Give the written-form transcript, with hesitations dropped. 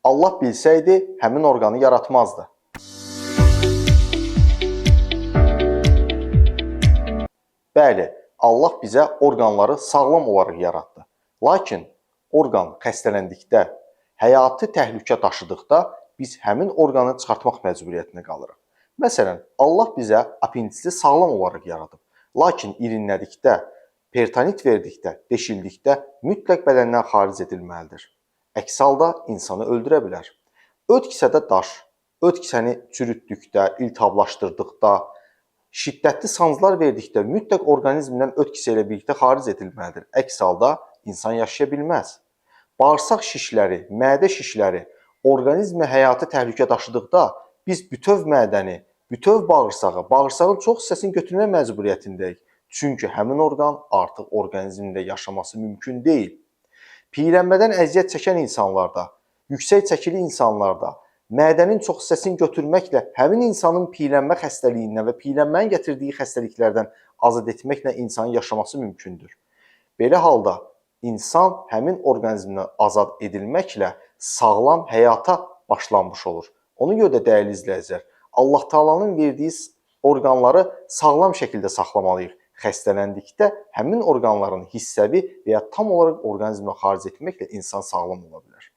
Allah bilsəydi, həmin orqanı yaratmazdı. Bəli, Allah bizə orqanları sağlam olaraq yaratdı. Lakin orqan xəstələndikdə, həyati təhlükə daşıdıqda biz həmin orqanı çıxartmaq məcburiyyətində qalırıq. Məsələn, Allah bizə apendisi sağlam olaraq yaradıb. Lakin irinlədikdə, peritorit verdikdə, deşildikdə mütləq bədəndən xaric edilməlidir. Əks halda insanı öldürə bilər. Öd kisədə daş, öd kisəni çürütdükdə, iltihablaşdırdıqda, şiddətli sancılar verdikdə mütləq orqanizmdən öd kisə ilə birlikdə xaric edilməlidir. Əks halda insan yaşaya bilməz. Bağırsaq şişləri, mədə şişləri orqanizmə həyati təhlükə daşıdıqda biz bütöv mədəni, bütöv bağırsağı, bağırsağın çox hissəsini götürmək məcburiyyətindəyik. Çünki həmin orqan artıq orqanizmdə yaşaması mümkün deyil. Piyələnmədən əziyyət çəkən insanlarda, yüksək çəkili insanlarda mədənin çox hissəsini götürməklə həmin insanın piyələnmə xəstəliyindən və piyələnmənin gətirdiyi xəstəliklərdən azad etməklə insanın yaşaması mümkündür. Belə halda insan həmin orqanizmdən azad edilməklə sağlam həyata başlanmış olur. Ona görə də dəyərli izləyicilər, Allah Taala'nın verdiyi orqanları sağlam şəkildə saxlamalıyıq. Xəstələndikdə həmin orqanların hissəvi və ya tam olaraq orqanizmdən xaric etməklə insan sağlam ola bilər.